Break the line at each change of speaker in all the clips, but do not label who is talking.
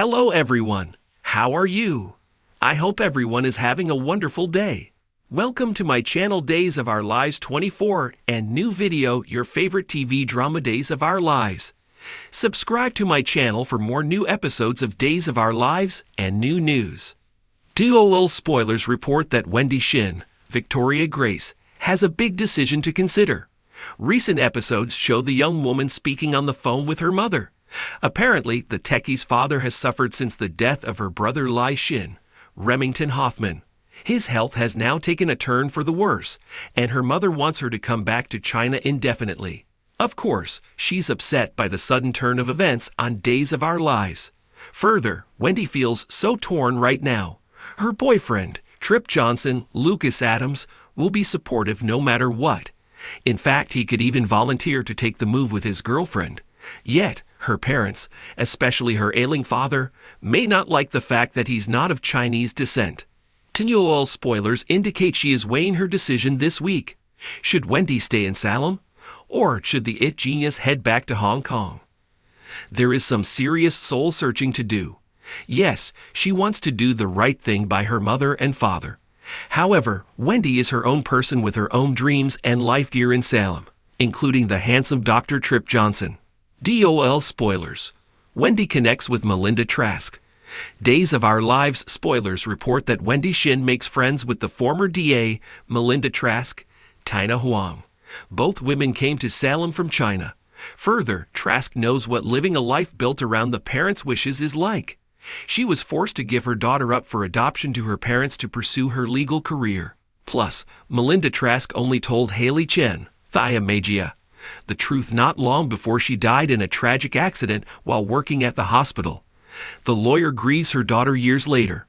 Hello everyone, how are you? I hope everyone is having a wonderful day. Welcome to my channel Days of Our Lives 24 and new video Your Favorite TV Drama Days of Our Lives. Subscribe to my channel for more new episodes of Days of Our Lives and new news. DOL spoilers report that Wendy Shin, Victoria Grace, has a big decision to consider. Recent episodes show the young woman speaking on the phone with her mother. Apparently, the techie's father has suffered since the death of her brother Lai Shin, Remington Hoffman. His health has now taken a turn for the worse, and her mother wants her to come back to China indefinitely. Of course, she's upset by the sudden turn of events on Days of Our Lives. Further, Wendy feels so torn right now. Her boyfriend, Tripp Johnson, Lucas Adams, will be supportive no matter what. In fact, he could even volunteer to take the move with his girlfriend. Yet, her parents, especially her ailing father, may not like the fact that he's not of Chinese descent. DOL spoilers indicate she is weighing her decision this week. Should Wendy stay in Salem? Or should the IT genius head back to Hong Kong? There is some serious soul-searching to do. Yes, she wants to do the right thing by her mother and father. However, Wendy is her own person with her own dreams and life gear in Salem, including the handsome Dr. Tripp Johnson. DOL spoilers. Wendy connects with Melinda Trask. Days of Our Lives spoilers report that Wendy Shin makes friends with the former DA, Melinda Trask, Tina Huang. Both women came to Salem from China. Further, Trask knows what living a life built around the parents' wishes is like. She was forced to give her daughter up for adoption to her parents to pursue her legal career. Plus, Melinda Trask only told Haley Chen, Thea Magia, the truth not long before she died in a tragic accident while working at the hospital. The lawyer grieves her daughter years later.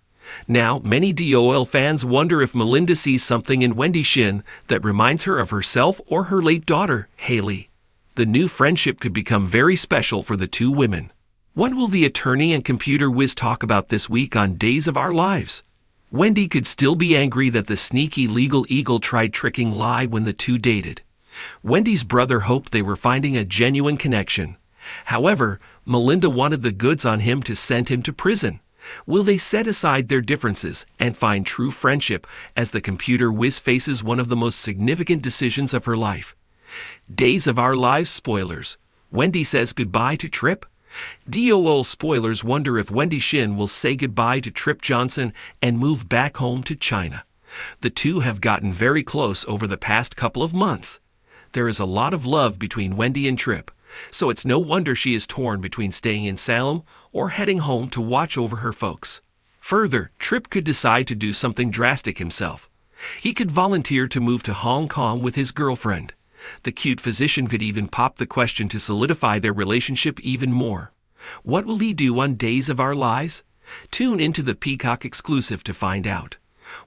Now, many DOL fans wonder if Melinda sees something in Wendy Shin that reminds her of herself or her late daughter, Haley. The new friendship could become very special for the two women. What will the attorney and computer whiz talk about this week on Days of Our Lives? Wendy could still be angry that the sneaky legal eagle tried tricking Lai when the two dated. Wendy's brother hoped they were finding a genuine connection. However, Melinda wanted the goods on him to send him to prison. Will they set aside their differences and find true friendship as the computer whiz faces one of the most significant decisions of her life? Days of Our Lives spoilers. Wendy says goodbye to Tripp. DOL spoilers wonder if Wendy Shin will say goodbye to Tripp Johnson and move back home to China. The two have gotten very close over the past couple of months. There is a lot of love between Wendy and Tripp, so it's no wonder she is torn between staying in Salem or heading home to watch over her folks. Further, Tripp could decide to do something drastic himself. He could volunteer to move to Hong Kong with his girlfriend. The cute physician could even pop the question to solidify their relationship even more. What will he do on Days of Our Lives? Tune into the Peacock exclusive to find out.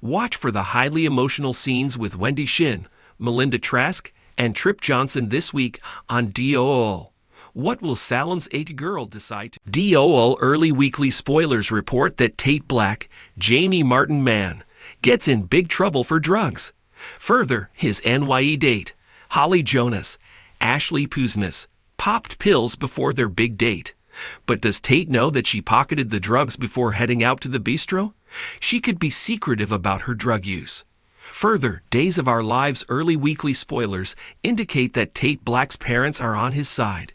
Watch for the highly emotional scenes with Wendy Shin, Melinda Trask, and Tripp Johnson this week on DOL. What will Salem's 8 girl decide to DOL early weekly spoilers report that Tate Black, Jamie Martin man, gets in big trouble for drugs. Further, his NYE date, Holly Jonas, Ashley Pusmas, popped pills before their big date. But does Tate know that she pocketed the drugs before heading out to the bistro? She could be secretive about her drug use. Further, Days of Our Lives early weekly spoilers indicate that Tate Black's parents are on his side.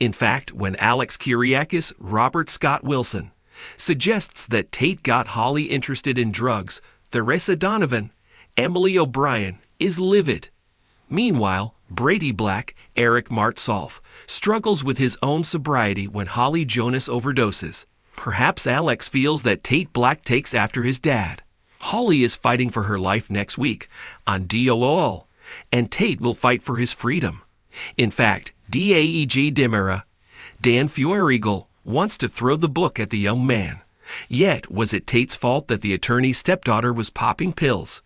In fact, when Alex Kyriakis, Robert Scott Wilson, suggests that Tate got Holly interested in drugs, Theresa Donovan, Emily O'Brien, is livid. Meanwhile, Brady Black, Eric Martsolf, struggles with his own sobriety when Holly Jonas overdoses. Perhaps Alex feels that Tate Black takes after his dad. Holly is fighting for her life next week on DOL, and Tate will fight for his freedom. In fact, DAEG Demera, Dan Feuerriegel, wants to throw the book at the young man. Yet, was it Tate's fault that the attorney's stepdaughter was popping pills?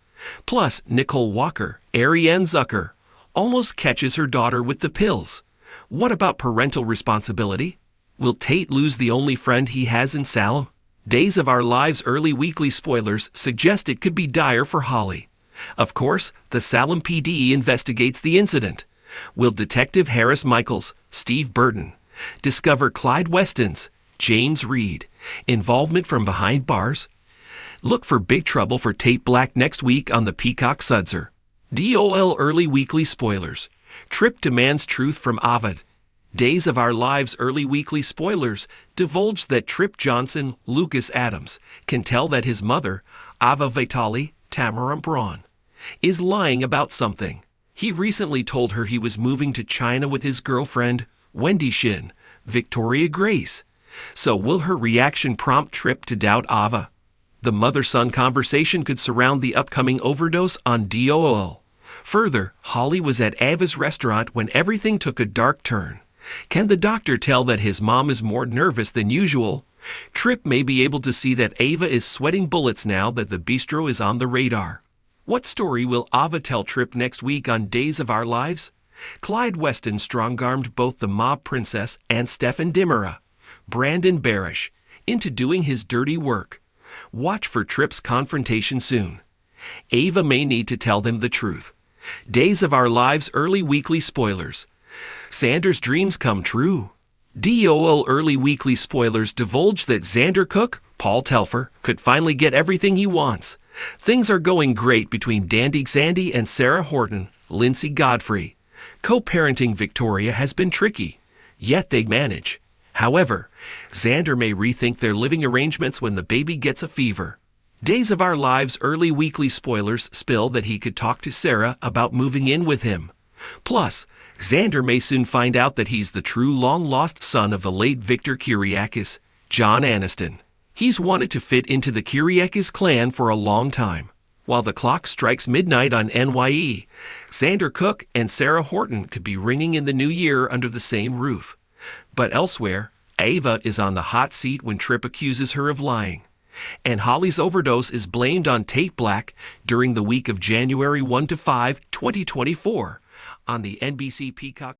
Plus, Nicole Walker, Ariane Zucker, almost catches her daughter with the pills. What about parental responsibility? Will Tate lose the only friend he has in Salem? Days of Our Lives early weekly spoilers suggest it could be dire for Holly. Of course, the Salem PD investigates the incident. Will Detective Harris Michaels, Steve Burton, discover Clyde Weston's, James Reed. Involvement from behind bars. Look for Big Trouble for Tate Black next week on the Peacock Sudzer. DOL Early Weekly Spoilers. Tripp demands truth from Ovid. Days of Our Lives Early Weekly Spoilers divulge that Tripp Johnson, Lucas Adams, can tell that his mother, Ava Vitali, Tamara Braun, is lying about something. He recently told her he was moving to China with his girlfriend, Wendy Shin, Victoria Grace. So will her reaction prompt Tripp to doubt Ava? The mother-son conversation could surround the upcoming overdose on DOL. Further, Holly was at Ava's restaurant when everything took a dark turn. Can the doctor tell that his mom is more nervous than usual? Tripp may be able to see that Ava is sweating bullets now that the bistro is on the radar. What story will Ava tell Tripp next week on Days of Our Lives? Clyde Weston strong-armed both the mob princess and Stephen Dimera, Brandon Barish, into doing his dirty work. Watch for Tripp's confrontation soon. Ava may need to tell them the truth. Days of Our Lives Early Weekly Spoilers. Xander's dreams come true. DOL Early Weekly Spoilers divulge that Xander Cook, Paul Telfer, could finally get everything he wants. Things are going great between Dandy Xandy and Sarah Horton, Lindsay Godfrey. Co-parenting Victoria has been tricky, yet they manage. However, Xander may rethink their living arrangements when the baby gets a fever. Days of Our Lives Early Weekly Spoilers spill that he could talk to Sarah about moving in with him. Plus, Xander may soon find out that he's the true long-lost son of the late Victor Kiriakis, John Aniston. He's wanted to fit into the Kiriakis clan for a long time. While the clock strikes midnight on NYE, Xander Cook and Sarah Horton could be ringing in the new year under the same roof. But elsewhere, Ava is on the hot seat when Tripp accuses her of lying. And Holly's overdose is blamed on Tate Black during the week of January 1 to 5, 2024, on the NBC Peacock.